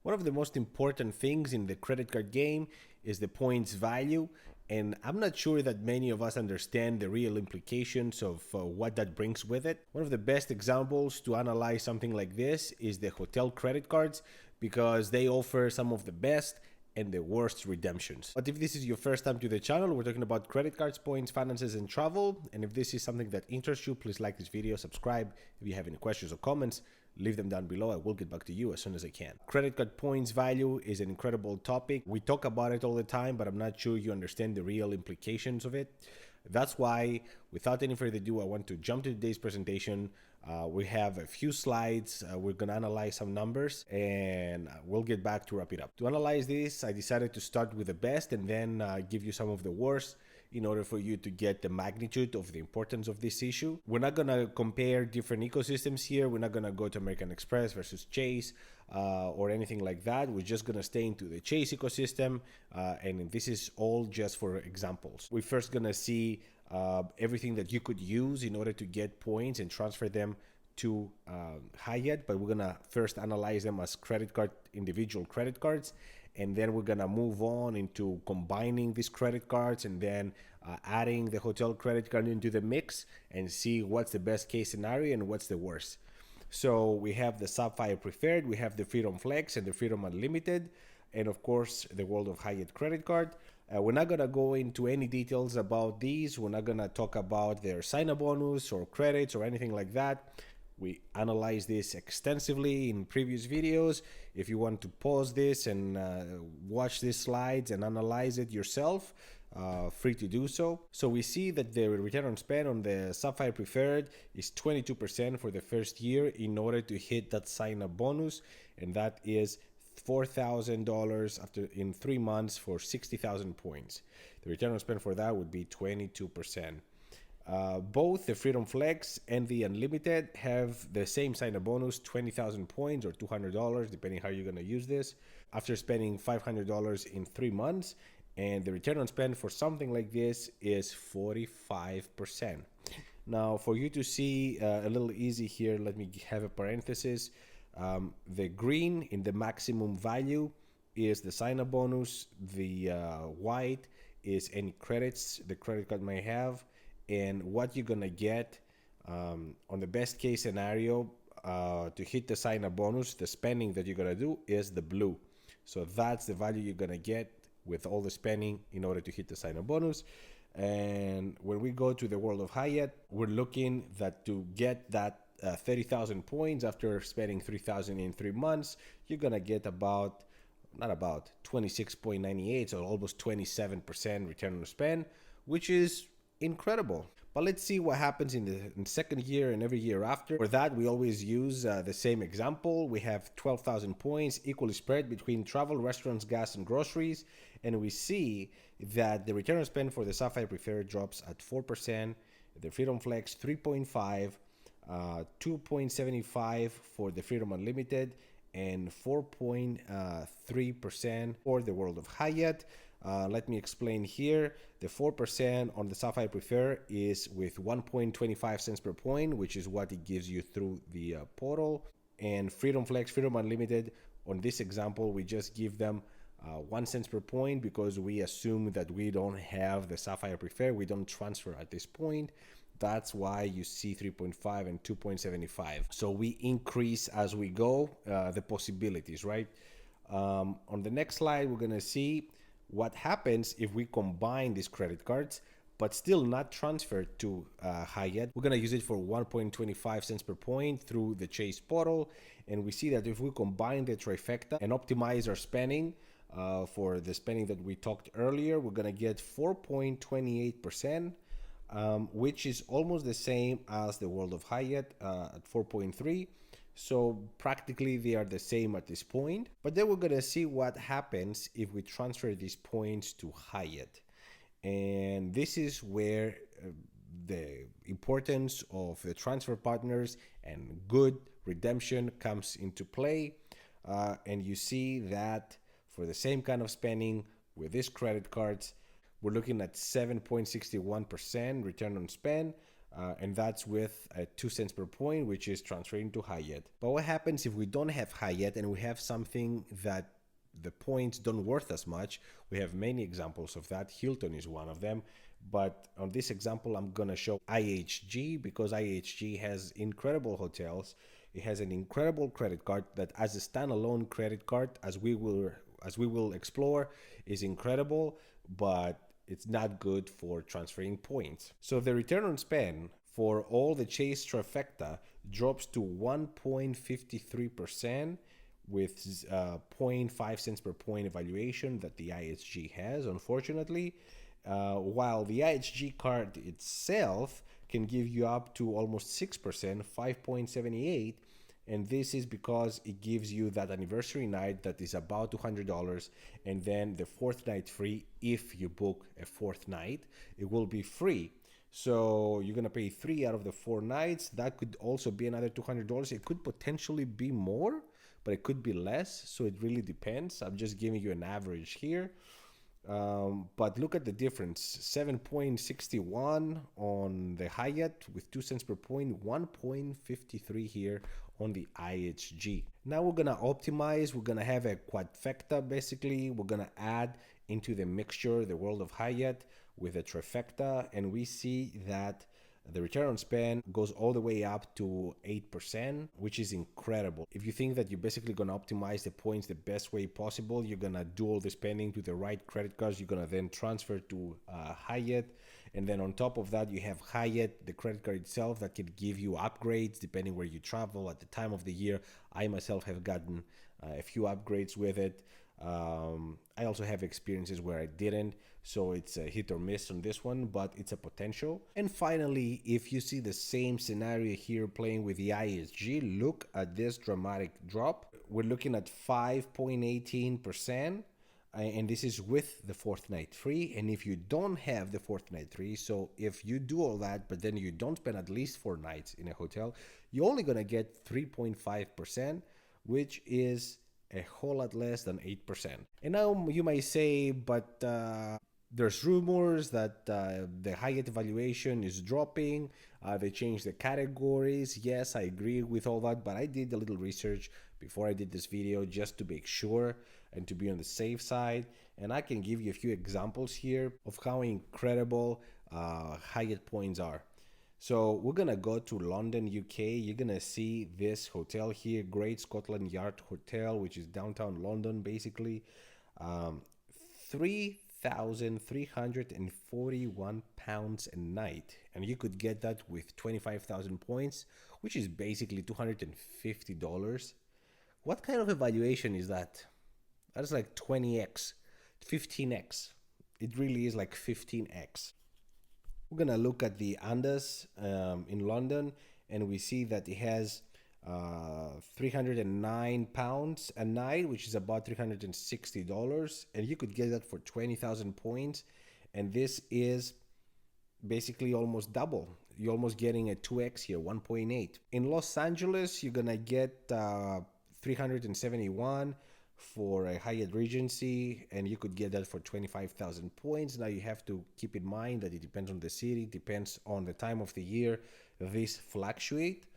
One of the most important things in the credit card game is the points value, and I'm not sure that many of us understand the real implications of what that brings with it. One of the best examples to analyze something like this is the hotel credit cards because they offer some of the best and the worst redemptions. But if this is your first time to the channel, we're talking about credit cards, points, finances, and travel. And if this is something that interests you, please like this video, subscribe. If you have any questions or comments, leave them down below. I will get back to you as soon as I can. Credit card points value is an incredible topic. We talk about it all the time, but I'm not sure you understand the real implications of it. That's why, without any further ado, I want to jump to today's presentation. We have a few slides. We're going to analyze some numbers and we'll get back to wrap it up. To analyze this, I decided to start with the best and then give you some of the worst in order for you to get the magnitude of the importance of this issue. We're not going to compare different ecosystems here. We're not going to go to American Express versus Chase or anything like that. We're just going to stay into the Chase ecosystem, and this is all just for examples. We're first going to see everything that you could use in order to get points and transfer them to Hyatt, but we're gonna first analyze them as individual credit cards, and then we're gonna move on into combining these credit cards and then adding the hotel credit card into the mix and see what's the best case scenario and what's the worst. So we have the Sapphire Preferred, we have the Freedom Flex and the Freedom Unlimited, and of course the World of Hyatt credit card. We're not going to go into any details about these. We're not going to talk about their sign-up bonus or credits or anything like that. We analyzed this extensively in previous videos. If you want to pause this and watch these slides and analyze it yourself, free to do so. So we see that the return on spend on the Sapphire Preferred is 22% for the first year in order to hit that sign-up bonus, and that is $4,000 after in 3 months for 60,000 points. The return on spend for that would be 22%. Both the Freedom Flex and the Unlimited have the same sign-up bonus, 20,000 points or $200, depending how you're going to use this, after spending $500 in 3 months. And the return on spend for something like this is 45%. Now, for you to see a little easy here, let me have a parenthesis. The green in the maximum value is the sign-up bonus. The white is any credits the credit card may have, and what you're gonna get on the best case scenario to hit the sign-up bonus, the spending that you're gonna do is the blue. So that's the value you're gonna get with all the spending in order to hit the sign-up bonus. And when we go to the World of Hyatt, we're looking that to get that 30,000 points after spending 3,000 in 3 months, you're gonna get about 26.98, so almost 27% return on spend, which is incredible. But let's see what happens in the second year and every year after. For that, we always use the same example. We have 12,000 points equally spread between travel, restaurants, gas, and groceries, and we see that the return on spend for the Sapphire Preferred drops at 4%, the Freedom Flex 3.5%, 2.75 for the Freedom Unlimited, and 4.3% for the World of Hyatt. Let me explain here. The 4% on the Sapphire Preferred is with 1.25 cents per point, which is what it gives you through the portal. And Freedom Flex, Freedom Unlimited, on this example, we just give them 1 cent per point because we assume that we don't have the Sapphire Preferred. We don't transfer at this point. That's why you see 3.5 and 2.75. So we increase as we go the possibilities, right? On the next slide, we're gonna see what happens if we combine these credit cards, but still not transferred to Hyatt. We're gonna use it for 1.25 cents per point through the Chase portal. And we see that if we combine the trifecta and optimize our spending for the spending that we talked earlier, we're gonna get 4.28%. Which is almost the same as the World of Hyatt at 4.3. So practically they are the same at this point. But then we're gonna see what happens if we transfer these points to Hyatt. And this is where the importance of the transfer partners and good redemption comes into play. And you see that for the same kind of spending with these credit cards, we're looking at 7.61% return on spend and that's with 2 cents per point, which is transferring to Hyatt. But what happens if we don't have Hyatt and we have something that the points don't worth as much? We have many examples of that. Hilton is one of them. But on this example, I'm going to show IHG, because IHG has incredible hotels. It has an incredible credit card that, as a standalone credit card, as we will explore, is incredible, but it's not good for transferring points. So the return on spend for all the Chase trifecta drops to 1.53% with 0.5 cents per point evaluation that the IHG has, unfortunately. While the IHG card itself can give you up to almost 6%, 5.78, and this is because it gives you that anniversary night that is about $200, and then the fourth night free. If you book a fourth night, it will be free. So you're gonna pay 3 out of the 4 nights. That could also be another $200. It could potentially be more, but it could be less. So it really depends. I'm just giving you an average here. But look at the difference, 7.61 on the Hyatt with 2 cents per point, 1.53 here on the IHG. Now we're gonna optimize. We're gonna have a quadfecta. Basically, we're gonna add into the mixture the world of Hyatt with a trifecta, and we see that the return on spend goes all the way up to 8%, which is incredible. If you think that you're basically going to optimize the points the best way possible, you're going to do all the spending to the right credit cards, you're going to then transfer to Hyatt. And then on top of that, you have Hyatt, the credit card itself, that can give you upgrades depending where you travel at the time of the year. I myself have gotten a few upgrades with it. I also have experiences where I didn't, so it's a hit or miss on this one, but it's a potential. And finally, if you see the same scenario here playing with the ISG, look at this dramatic drop. We're looking at 5.18%, and this is with the fourth night free. And if you don't have the fourth night free, so if you do all that, but then you don't spend at least 4 nights in a hotel, you're only gonna get 3.5%, which is a whole lot less than 8%. And now you might say, but there's rumors that the Hyatt evaluation is dropping. They changed the categories. Yes, I agree with all that, but I did a little research before I did this video just to make sure and to be on the safe side. And I can give you a few examples here of how incredible Hyatt points are. So we're gonna go to London, UK. You're gonna see this hotel here, Great Scotland Yard Hotel, which is downtown London, basically. 3,341 pounds a night, and you could get that with 25,000 points, which is basically $250. What kind of evaluation is that? That's like 20x, 15x. It really is like 15x. We're gonna look at the Andes in London, and we see that it has 309 pounds a night, which is about $360, and you could get that for 20,000 points. And this is basically almost double. You're almost getting a 2x here, 1.8. In Los Angeles, you're gonna get 371 for a Hyatt Regency, and you could get that for 25,000 points. Now you have to keep in mind that it depends on the city, depends on the time of the year. These fluctuate,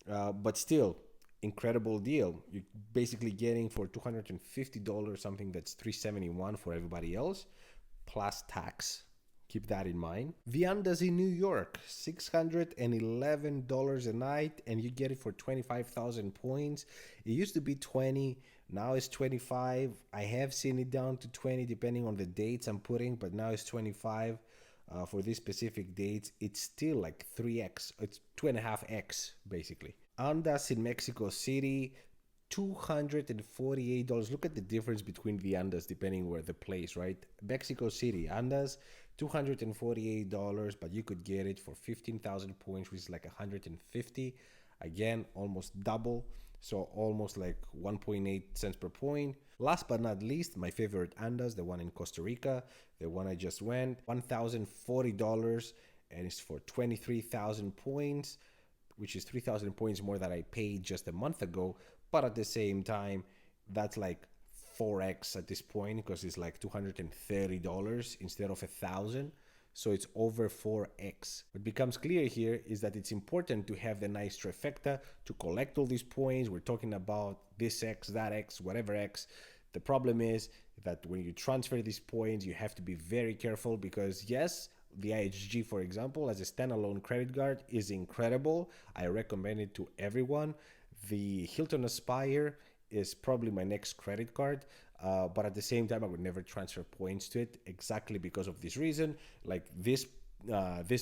but still, incredible deal. You're basically getting for $250 something that's $371 for everybody else, plus tax. Keep that in mind. Viandas in New York, $611 a night, and you get it for 25,000 points. It used to be 20, now it's 25. I have seen it down to 20 depending on the dates I'm putting, but now it's 25 for these specific dates. It's still like 3x, it's 2.5x basically. Andas in Mexico City, $248. Look at the difference between the Andas depending where the place, right? Mexico City, Andas, $248, but you could get it for 15,000 points, which is like 150. Again, almost double. So almost like 1.8 cents per point. Last but not least, my favorite Andas, the one in Costa Rica, the one I just went, $1,040, and it's for 23,000 points, which is 3,000 points more than I paid just a month ago. But at the same time, that's like 4x at this point, because it's like $230 instead of 1,000. so it's over 4x. What becomes clear here is that it's important to have the nice trifecta to collect all these points. We're talking about this x, that x, whatever x. The problem is that when you transfer these points, you have to be very careful because yes, the IHG, for example, as a standalone credit card is incredible. I recommend it to everyone. The Hilton Aspire is probably my next credit card, but at the same time, I would never transfer points to it exactly because of this reason. Like these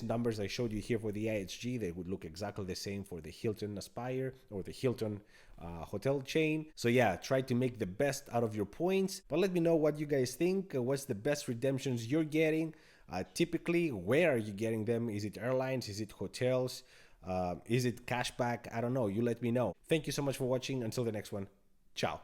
numbers I showed you here for the IHG, they would look exactly the same for the Hilton Aspire or the Hilton hotel chain. So yeah, try to make the best out of your points. But let me know what you guys think. What's the best redemptions you're getting? Typically, where are you getting them? Is it airlines? Is it hotels? Is it cashback? I don't know. You let me know. Thank you so much for watching. Until the next one. Ciao.